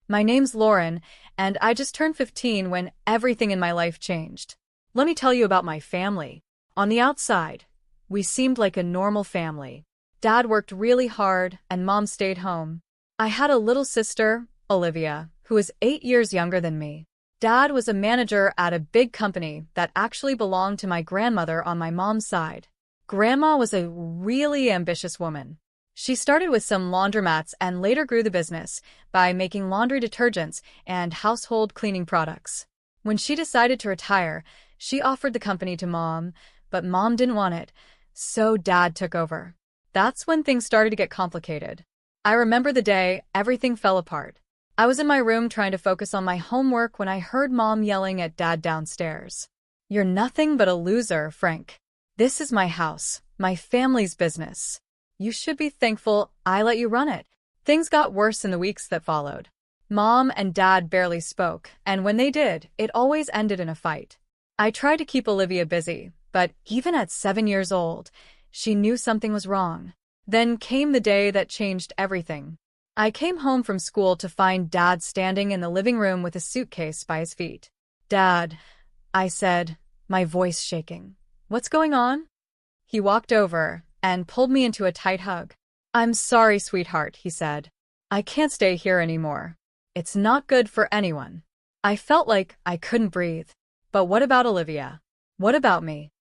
My name's Lauren, and I just turned 15 when everything in my life changed. Let me tell you about my family. On the outside, we seemed like a normal family. Dad worked really hard, and Mom stayed home. I had a little sister, Olivia, who was 8 years younger than me. Dad was a manager at a big company that actually belonged to my grandmother on my mom's side. Grandma was a really ambitious woman. She started with some laundromats and later grew the business by making laundry detergents and household cleaning products. When she decided to retire, she offered the company to Mom, but Mom didn't want it, so Dad took over. That's when things started to get complicated. I remember the day everything fell apart. I was in my room trying to focus on my homework when I heard Mom yelling at Dad downstairs. "You're nothing but a loser, Frank. This is my house, my family's business. You should be thankful I let you run it." Things got worse in the weeks that followed. Mom and Dad barely spoke, and when they did, it always ended in a fight. I tried to keep Olivia busy, but even at 7 years old, she knew something was wrong. Then came the day that changed everything. I came home from school to find Dad standing in the living room with a suitcase by his feet. "Dad," I said, my voice shaking. "What's going on?" He walked over and pulled me into a tight hug. "I'm sorry, sweetheart," he said. "I can't stay here anymore. It's not good for anyone." I felt like I couldn't breathe. "But what about Olivia? What about me?"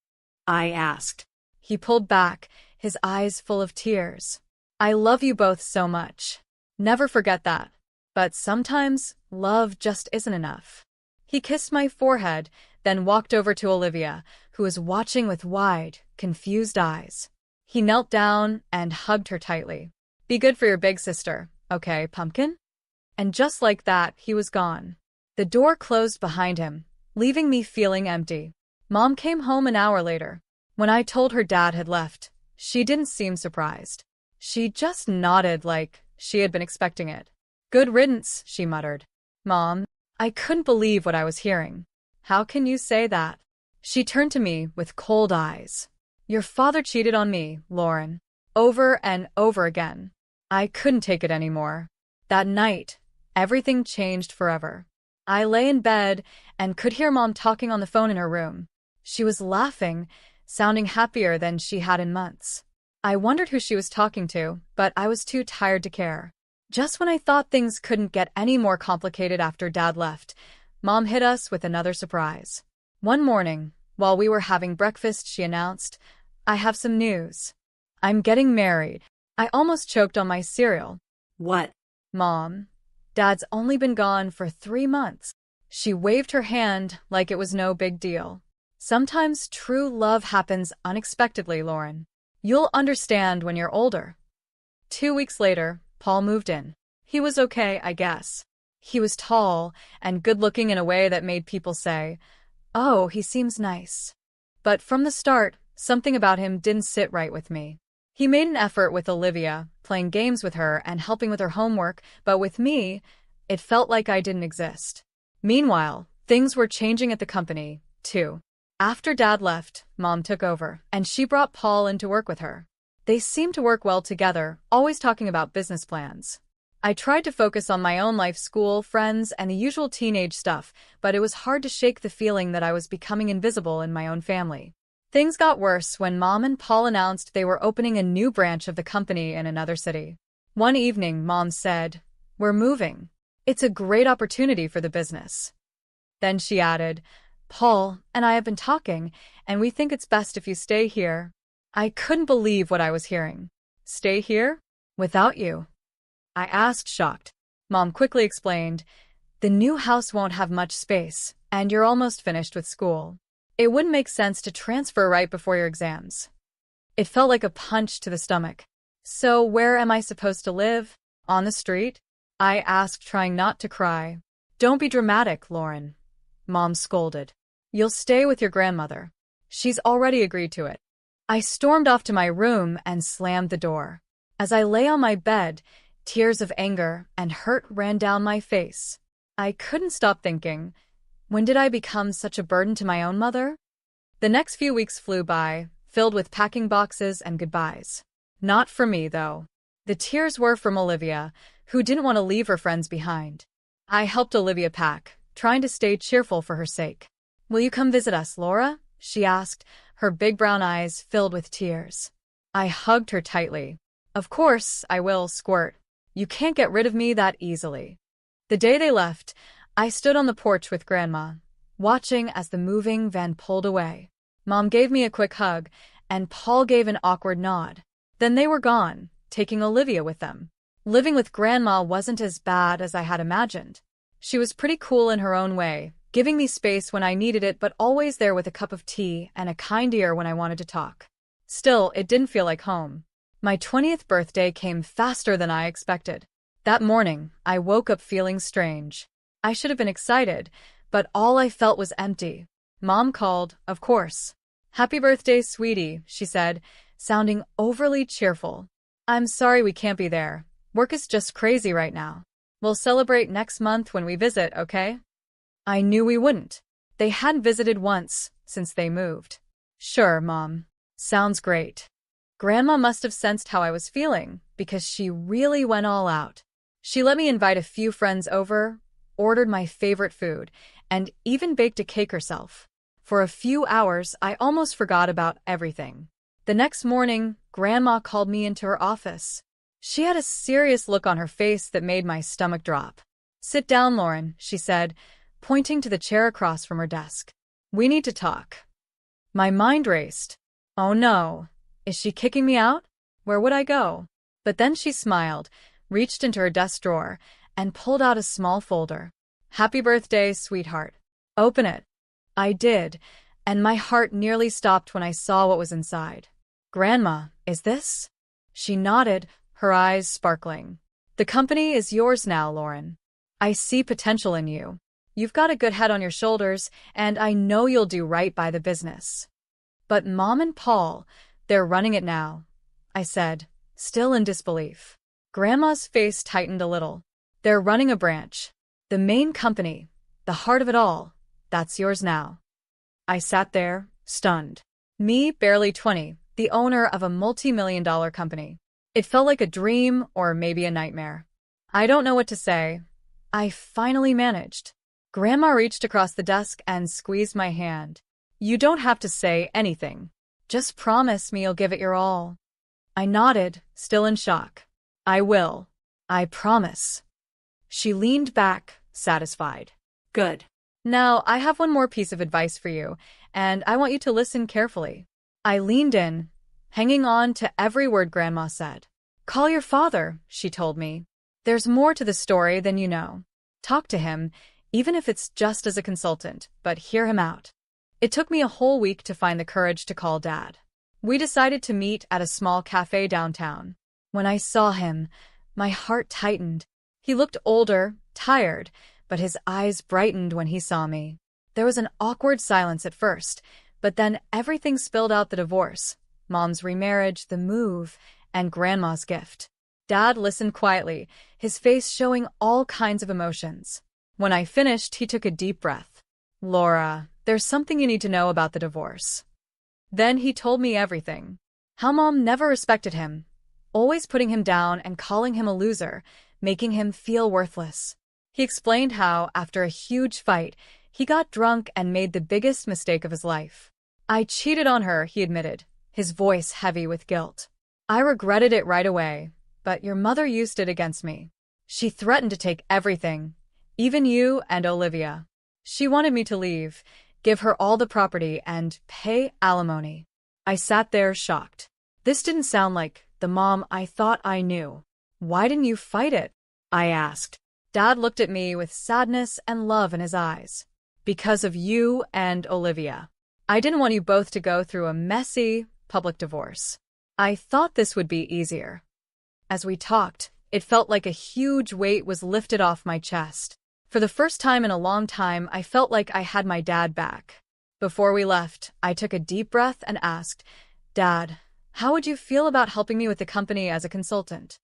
I asked. He pulled back, his eyes full of tears. "I love you both so much. Never forget that. But sometimes, love just isn't enough." He kissed my forehead, then walked over to Olivia, who was watching with wide, confused eyes. He knelt down and hugged her tightly. "Be good for your big sister, okay, pumpkin?" And just like that, he was gone. The door closed behind him, leaving me feeling empty. Mom came home an hour later. When I told her Dad had left, she didn't seem surprised. She just nodded like she had been expecting it. "Good riddance," she muttered. "Mom," I couldn't believe what I was hearing. "How can you say that?" She turned to me with cold eyes. "Your father cheated on me, Lauren. Over and over again." I couldn't take it anymore. That night, everything changed forever. I lay in bed and could hear Mom talking on the phone in her room. She was laughing, sounding happier than she had in months. I wondered who she was talking to, but I was too tired to care. Just when I thought things couldn't get any more complicated after Dad left, Mom hit us with another surprise. One morning, while we were having breakfast, she announced, "I have some news. I'm getting married." I almost choked on my cereal. "What?" "Mom, Dad's only been gone for 3 months." She waved her hand like it was no big deal. "Sometimes true love happens unexpectedly, Lauren. You'll understand when you're older." 2 weeks later, Paul moved in. He was okay, I guess. He was tall and good-looking in a way that made people say, "Oh, he seems nice." But from the start, something about him didn't sit right with me. He made an effort with Olivia, playing games with her and helping with her homework, but with me, it felt like I didn't exist. Meanwhile, things were changing at the company, too. After Dad left, Mom took over, and she brought Paul in to work with her. They seemed to work well together, always talking about business plans. I tried to focus on my own life, school, friends, and the usual teenage stuff, but it was hard to shake the feeling that I was becoming invisible in my own family. Things got worse when Mom and Paul announced they were opening a new branch of the company in another city. One evening, Mom said, "We're moving. It's a great opportunity for the business." Then she added, "Paul and I have been talking, and we think it's best if you stay here." I couldn't believe what I was hearing. "Stay here? Without you?" I asked, shocked. Mom quickly explained, "The new house won't have much space, and you're almost finished with school. It wouldn't make sense to transfer right before your exams." It felt like a punch to the stomach. "So where am I supposed to live? On the street?" I asked, trying not to cry. "Don't be dramatic, Lauren," Mom scolded. "You'll stay with your grandmother. She's already agreed to it." I stormed off to my room and slammed the door. As I lay on my bed, tears of anger and hurt ran down my face. I couldn't stop thinking, when did I become such a burden to my own mother? The next few weeks flew by, filled with packing boxes and goodbyes. Not for me, though. The tears were from Olivia, who didn't want to leave her friends behind. I helped Olivia pack, trying to stay cheerful for her sake. Will you come visit us, Laura? She asked, her big brown eyes filled with tears. I hugged her tightly. Of course, I will, Squirt. You can't get rid of me that easily. The day they left, I stood on the porch with Grandma, watching as the moving van pulled away. Mom gave me a quick hug, and Paul gave an awkward nod. Then they were gone, taking Olivia with them. Living with Grandma wasn't as bad as I had imagined. She was pretty cool in her own way, giving me space when I needed it but always there with a cup of tea and a kind ear when I wanted to talk. Still, it didn't feel like home. My 20th birthday came faster than I expected. That morning, I woke up feeling strange. I should have been excited, but all I felt was empty. Mom called, of course. Happy birthday, sweetie, she said, sounding overly cheerful. I'm sorry we can't be there. Work is just crazy right now. We'll celebrate next month when we visit, okay? I knew we wouldn't. They hadn't visited once since they moved. Sure, Mom. Sounds great. Grandma must have sensed how I was feeling, because she really went all out. She let me invite a few friends over, ordered my favorite food, and even baked a cake herself. For a few hours, I almost forgot about everything. The next morning, Grandma called me into her office. She had a serious look on her face that made my stomach drop. Sit down, Lauren, she said, pointing to the chair across from her desk. We need to talk. My mind raced. Oh no. Is she kicking me out? Where would I go? But then she smiled, reached into her desk drawer, and pulled out a small folder. Happy birthday, sweetheart. Open it. I did, and my heart nearly stopped when I saw what was inside. Grandma, is this? She nodded, her eyes sparkling. The company is yours now, Lauren. I see potential in you. You've got a good head on your shoulders, and I know you'll do right by the business. But Mom and Paul, they're running it now, I said, still in disbelief. Grandma's face tightened a little. They're running a branch. The main company, the heart of it all, that's yours now. I sat there, stunned. Me, barely 20, the owner of a multi-million-dollar company. It felt like a dream or maybe a nightmare. I don't know what to say. I finally managed. Grandma reached across the desk and squeezed my hand. You don't have to say anything. Just promise me you'll give it your all. I nodded, still in shock. I will. I promise. She leaned back, satisfied. Good. Now, I have one more piece of advice for you, and I want you to listen carefully. I leaned in, hanging on to every word Grandma said. Call your father, she told me. There's more to the story than you know. Talk to him, even if it's just as a consultant, but hear him out. It took me a whole week to find the courage to call Dad. We decided to meet at a small cafe downtown. When I saw him, my heart tightened. He looked older, tired, but his eyes brightened when he saw me. There was an awkward silence at first, but then everything spilled out: the divorce, Mom's remarriage, the move, and Grandma's gift. Dad listened quietly, his face showing all kinds of emotions. When I finished, he took a deep breath. Laura, there's something you need to know about the divorce. Then he told me everything. How Mom never respected him, always putting him down and calling him a loser, making him feel worthless. He explained how, after a huge fight, he got drunk and made the biggest mistake of his life. I cheated on her, he admitted, his voice heavy with guilt. I regretted it right away, but your mother used it against me. She threatened to take everything, even you and Olivia. She wanted me to leave, give her all the property, and pay alimony. I sat there shocked. This didn't sound like the Mom I thought I knew. Why didn't you fight it? I asked. Dad looked at me with sadness and love in his eyes. Because of you and Olivia. I didn't want you both to go through a messy, public divorce. I thought this would be easier. As we talked, it felt like a huge weight was lifted off my chest. For the first time in a long time, I felt like I had my dad back. Before we left, I took a deep breath and asked, Dad, how would you feel about helping me with the company as a consultant?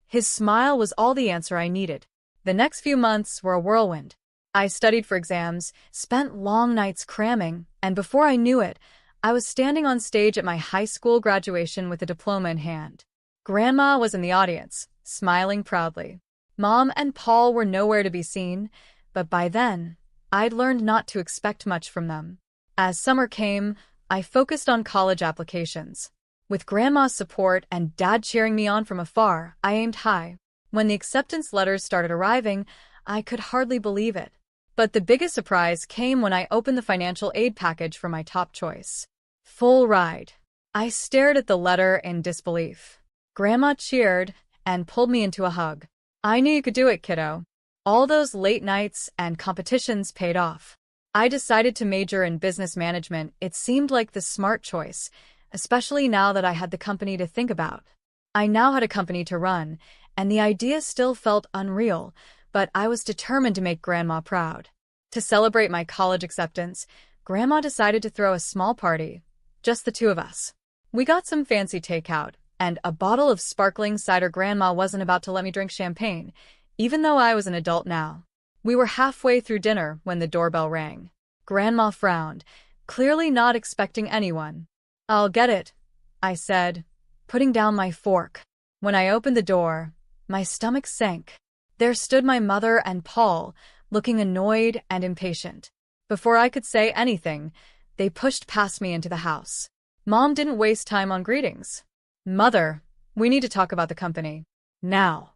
His smile was all the answer I needed. The next few months were a whirlwind. I studied for exams, spent long nights cramming, and before I knew it, I was standing on stage at my high school graduation with a diploma in hand. Grandma was in the audience, smiling proudly. Mom and Paul were nowhere to be seen, but by then, I'd learned not to expect much from them. As summer came, I focused on college applications. With Grandma's support and Dad cheering me on from afar, I aimed high. When the acceptance letters started arriving, I could hardly believe it. But the biggest surprise came when I opened the financial aid package for my top choice. Full ride. I stared at the letter in disbelief. Grandma cheered and pulled me into a hug. I knew you could do it, kiddo. All those late nights and competitions paid off. I decided to major in business management. It seemed like the smart choice, especially now that I had the company to think about. I now had a company to run, and the idea still felt unreal, but I was determined to make Grandma proud. To celebrate my college acceptance, Grandma decided to throw a small party, just the two of us. We got some fancy takeout, and a bottle of sparkling cider. Grandma wasn't about to let me drink champagne, even though I was an adult now. We were halfway through dinner when the doorbell rang. Grandma frowned, clearly not expecting anyone. "I'll get it," I said, putting down my fork. When I opened the door, my stomach sank. There stood my mother and Paul, looking annoyed and impatient. Before I could say anything, they pushed past me into the house. Mom didn't waste time on greetings. "Mother, we need to talk about the company. Now."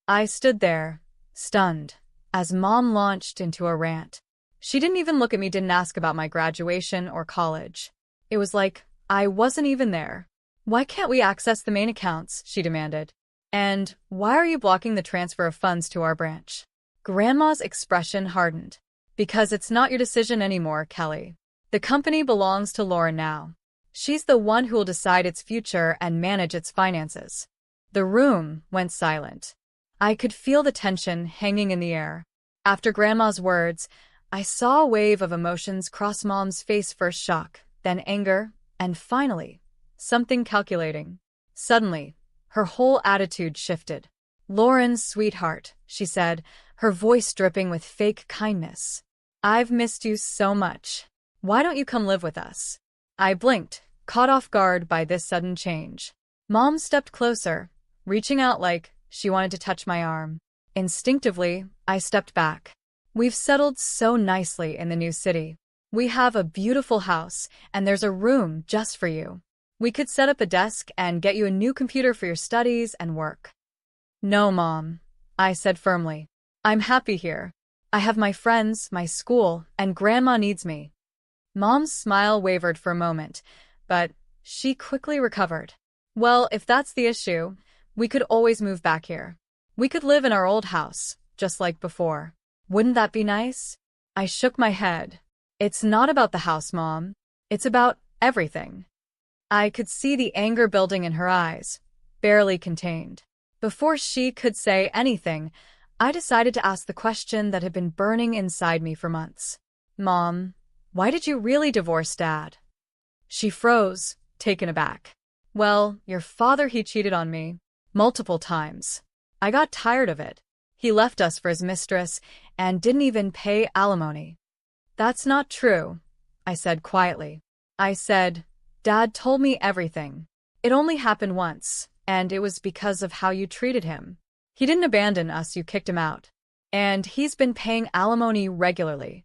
I stood there, stunned, as Mom launched into a rant. She didn't even look at me, didn't ask about my graduation or college. It was like I wasn't even there. "Why can't we access the main accounts?" she demanded. "And why are you blocking the transfer of funds to our branch?" Grandma's expression hardened. "Because it's not your decision anymore, Kelly. The company belongs to Lauren now. She's the one who will decide its future and manage its finances." The room went silent. I could feel the tension hanging in the air. After Grandma's words, I saw a wave of emotions cross Mom's face. First shock, then anger, and finally, something calculating. Suddenly, her whole attitude shifted. "Lauren, sweetheart," she said, her voice dripping with fake kindness. "I've missed you so much. Why don't you come live with us?" I blinked, caught off guard by this sudden change. Mom stepped closer, reaching out like she wanted to touch my arm. Instinctively, I stepped back. "We've settled so nicely in the new city. We have a beautiful house, and there's a room just for you. We could set up a desk and get you a new computer for your studies and work." "No, Mom," I said firmly. "I'm happy here. I have my friends, my school, and Grandma needs me." Mom's smile wavered for a moment, but she quickly recovered. "Well, if that's the issue, we could always move back here. We could live in our old house, just like before. Wouldn't that be nice?" I shook my head. "It's not about the house, Mom. It's about everything." I could see the anger building in her eyes, barely contained. Before she could say anything, I decided to ask the question that had been burning inside me for months. "Mom, why did you really divorce Dad?" She froze, taken aback. "Well, your father, he cheated on me. Multiple times. I got tired of it. He left us for his mistress and didn't even pay alimony." "That's not true," I said quietly. I said, "Dad told me everything. It only happened once, and it was because of how you treated him. He didn't abandon us, you kicked him out. And he's been paying alimony regularly."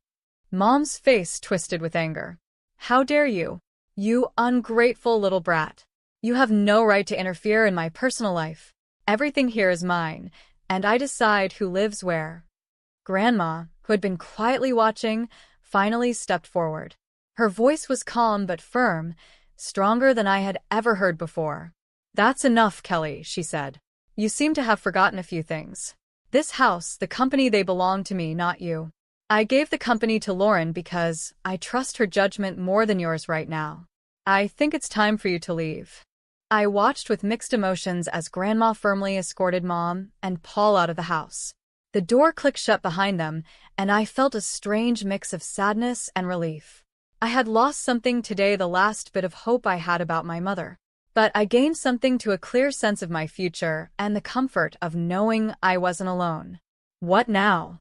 Mom's face twisted with anger. "How dare you? You ungrateful little brat. You have no right to interfere in my personal life. Everything here is mine, and I decide who lives where." Grandma, who had been quietly watching, finally stepped forward. Her voice was calm but firm, stronger than I had ever heard before. "That's enough, Kelly," she said. "You seem to have forgotten a few things. This house, the company, they belong to me, not you. I gave the company to Lauren because I trust her judgment more than yours right now. I think it's time for you to leave." I watched with mixed emotions as Grandma firmly escorted Mom and Paul out of the house. The door clicked shut behind them, and I felt a strange mix of sadness and relief. I had lost something today, the last bit of hope I had about my mother. But I gained something, to a clear sense of my future and the comfort of knowing I wasn't alone. "What now?"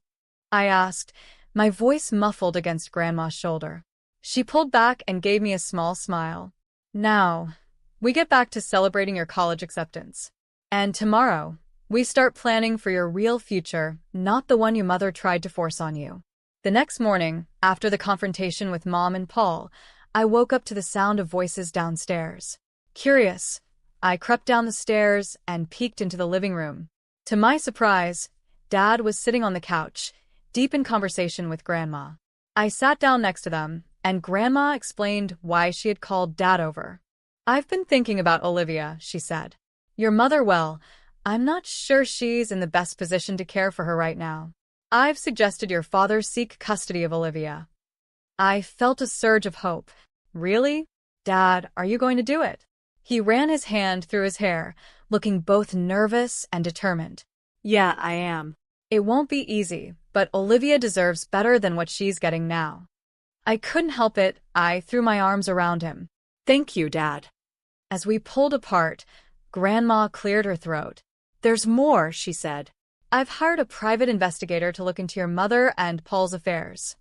I asked, my voice muffled against Grandma's shoulder. She pulled back and gave me a small smile. "Now, we get back to celebrating your college acceptance. And tomorrow, We start planning for your real future, not the one your mother tried to force on you. The next morning, after the confrontation with Mom and Paul, I woke up to the sound of voices downstairs. Curious, I crept down the stairs and peeked into the living room. To my surprise, Dad was sitting on the couch, deep in conversation with Grandma. I sat down next to them, and Grandma explained why she had called Dad over. "I've been thinking about Olivia," she said. "Your mother, well, I'm not sure she's in the best position to care for her right now. I've suggested your father seek custody of Olivia." I felt a surge of hope. "Really? Dad, are you going to do it?" He ran his hand through his hair, looking both nervous and determined. "Yeah, I am. It won't be easy, but Olivia deserves better than what she's getting now." I couldn't help it. I threw my arms around him. "Thank you, Dad." As we pulled apart, Grandma cleared her throat. "There's more," she said. "I've hired a private investigator to look into your mother and Paul's affairs."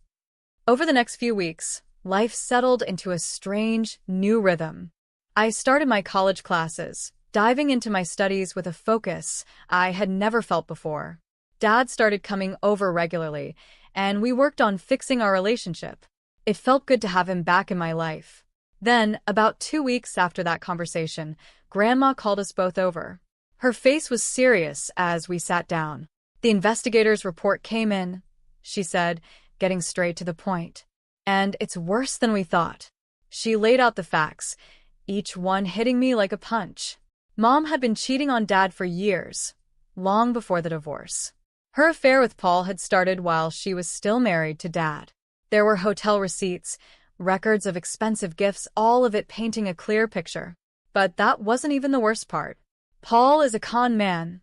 Over the next few weeks, life settled into a strange, new rhythm. I started my college classes, diving into my studies with a focus I had never felt before. Dad started coming over regularly, and we worked on fixing our relationship. It felt good to have him back in my life. Then, about 2 weeks after that conversation, Grandma called us both over. Her face was serious as we sat down. "The investigator's report came in," she said, getting straight to the point. "And it's worse than we thought." She laid out the facts, each one hitting me like a punch. Mom had been cheating on Dad for years, long before the divorce. Her affair with Paul had started while she was still married to Dad. There were hotel receipts, records of expensive gifts, all of it painting a clear picture. But that wasn't even the worst part. "Paul is a con man,"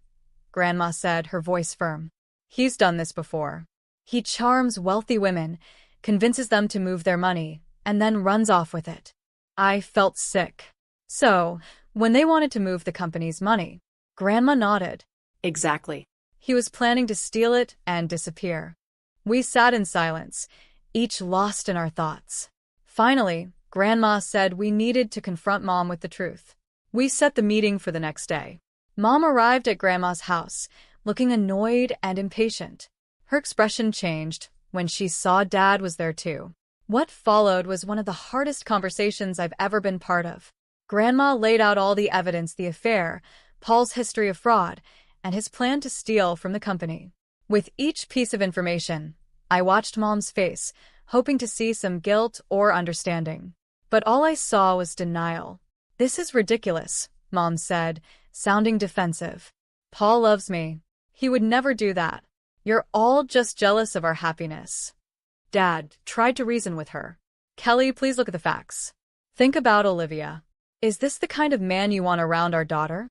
Grandma said, her voice firm. "He's done this before. He charms wealthy women, convinces them to move their money, and then runs off with it." I felt sick. "So, when they wanted to move the company's money," Grandma nodded. "Exactly. He was planning to steal it and disappear." We sat in silence, each lost in our thoughts. Finally, Grandma said we needed to confront Mom with the truth. We set the meeting for the next day. Mom arrived at Grandma's house, looking annoyed and impatient. Her expression changed when she saw Dad was there too. What followed was one of the hardest conversations I've ever been part of. Grandma laid out all the evidence: the affair, Paul's history of fraud, and his plan to steal from the company. With each piece of information, I watched Mom's face, hoping to see some guilt or understanding. But all I saw was denial. "This is ridiculous," Mom said, sounding defensive. "Paul loves me. He would never do that. You're all just jealous of our happiness." Dad tried to reason with her. "Kelly, please look at the facts. Think about Olivia. Is this the kind of man you want around our daughter?"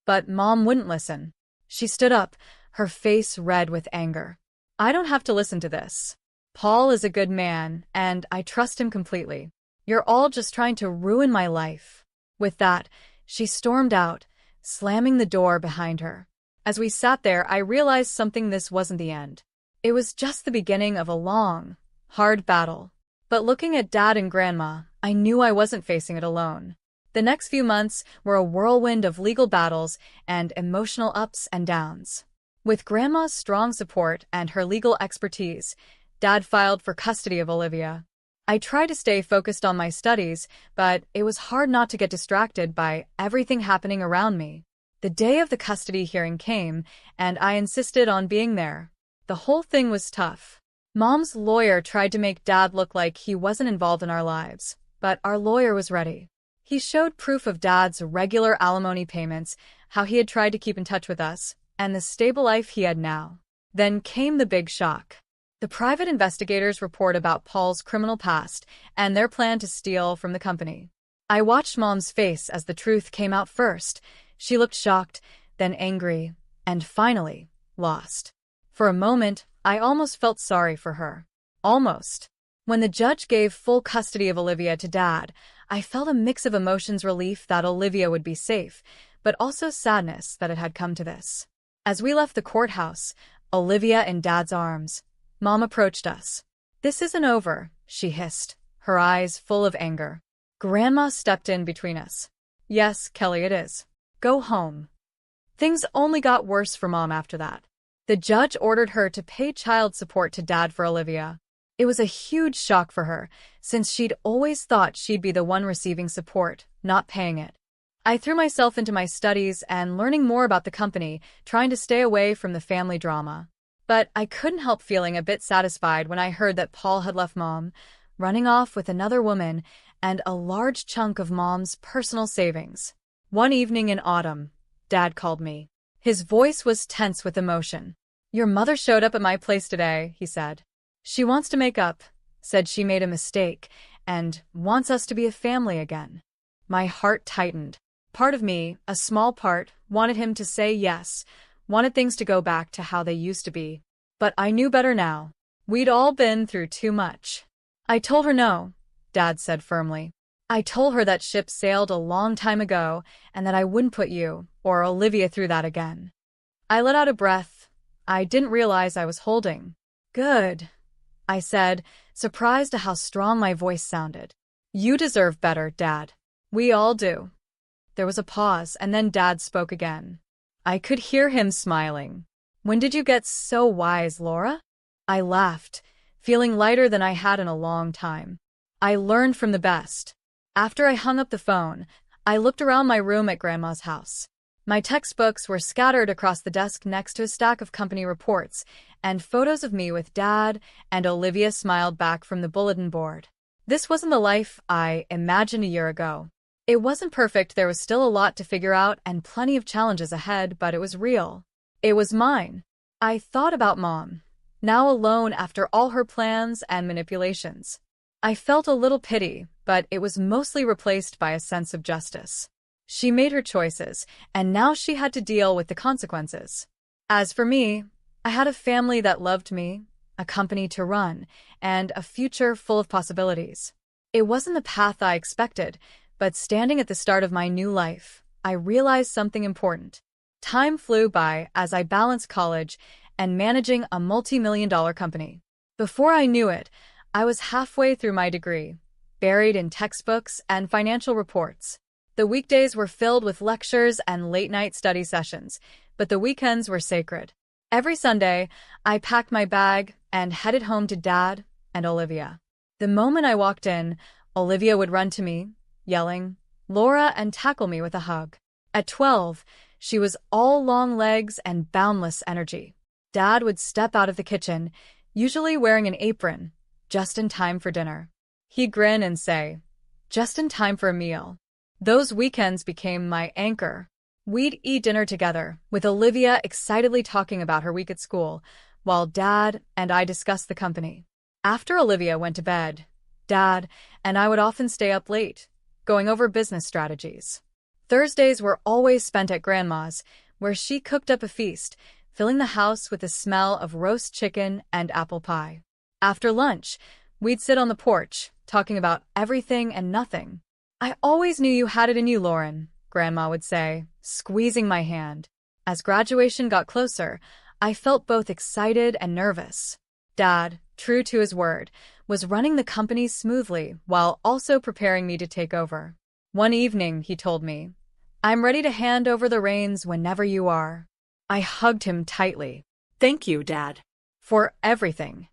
But Mom wouldn't listen. She stood up, her face red with anger. "I don't have to listen to this. Paul is a good man, and I trust him completely. You're all just trying to ruin my life." With that, she stormed out, slamming the door behind her. As we sat there, I realized something: this wasn't the end. It was just the beginning of a long, hard battle. But looking at Dad and Grandma, I knew I wasn't facing it alone. The next few months were a whirlwind of legal battles and emotional ups and downs. With Grandma's strong support and her legal expertise, Dad filed for custody of Olivia. I tried to stay focused on my studies, but it was hard not to get distracted by everything happening around me. The day of the custody hearing came, and I insisted on being there. The whole thing was tough. Mom's lawyer tried to make Dad look like he wasn't involved in our lives, but our lawyer was ready. He showed proof of Dad's regular alimony payments, how he had tried to keep in touch with us, and the stable life he had now. Then came the big shock. The private investigators' report about Paul's criminal past and their plan to steal from the company. I watched Mom's face as the truth came out first. She looked shocked, then angry, and finally, lost. For a moment, I almost felt sorry for her. Almost. When the judge gave full custody of Olivia to Dad, I felt a mix of emotions: relief that Olivia would be safe, but also sadness that it had come to this. As we left the courthouse, Olivia in Dad's arms, Mom approached us. "This isn't over," she hissed, her eyes full of anger. Grandma stepped in between us. "Yes, Kelly, it is. Go home." Things only got worse for Mom after that. The judge ordered her to pay child support to Dad for Olivia. It was a huge shock for her, since she'd always thought she'd be the one receiving support, not paying it. I threw myself into my studies and learning more about the company, trying to stay away from the family drama. But I couldn't help feeling a bit satisfied when I heard that Paul had left Mom, running off with another woman and a large chunk of Mom's personal savings. One evening in autumn, Dad called me. His voice was tense with emotion. "Your mother showed up at my place today," he said. "She wants to make up, said she made a mistake, and wants us to be a family again." My heart tightened. Part of me, a small part, wanted him to say yes, wanted things to go back to how they used to be. But I knew better now. We'd all been through too much. "I told her no," Dad said firmly. "I told her that ship sailed a long time ago and that I wouldn't put you or Olivia through that again." I let out a breath. I didn't realize I was holding. "Good," I said, surprised at how strong my voice sounded. "You deserve better, Dad. We all do." There was a pause, and then Dad spoke again. I could hear him smiling. "When did you get so wise, Laura?" I laughed, feeling lighter than I had in a long time. "I learned from the best." After I hung up the phone, I looked around my room at Grandma's house. My textbooks were scattered across the desk next to a stack of company reports, and photos of me with Dad and Olivia smiled back from the bulletin board. This wasn't the life I imagined a year ago. It wasn't perfect, there was still a lot to figure out and plenty of challenges ahead, but it was real. It was mine. I thought about Mom, now alone after all her plans and manipulations. I felt a little pity, but it was mostly replaced by a sense of justice. She made her choices, and now she had to deal with the consequences. As for me, I had a family that loved me, a company to run, and a future full of possibilities. It wasn't the path I expected, but standing at the start of my new life, I realized something important. Time flew by as I balanced college and managing a multi-million-dollar company. Before I knew it, I was halfway through my degree, buried in textbooks and financial reports. The weekdays were filled with lectures and late-night study sessions, but the weekends were sacred. Every Sunday, I packed my bag and headed home to Dad and Olivia. The moment I walked in, Olivia would run to me, yelling, "Laura," and tackle me with a hug. At 12, she was all long legs and boundless energy. Dad would step out of the kitchen, usually wearing an apron, just in time for dinner. He'd grin and say, "Just in time for a meal." Those weekends became my anchor. We'd eat dinner together, with Olivia excitedly talking about her week at school, while Dad and I discussed the company. After Olivia went to bed, Dad and I would often stay up late, going over business strategies. Thursdays were always spent at Grandma's, where she cooked up a feast, filling the house with the smell of roast chicken and apple pie. After lunch, we'd sit on the porch, talking about everything and nothing. "I always knew you had it in you, Lauren," Grandma would say, squeezing my hand. As graduation got closer, I felt both excited and nervous. Dad, true to his word, was running the company smoothly while also preparing me to take over. One evening, he told me, "I'm ready to hand over the reins whenever you are." I hugged him tightly. "Thank you, Dad, for everything."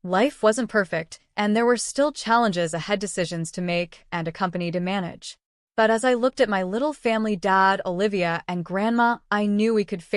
Life wasn't perfect, and there were still challenges ahead, decisions to make, and a company to manage. But as I looked at my little family, Dad, Olivia, and Grandma, I knew we could face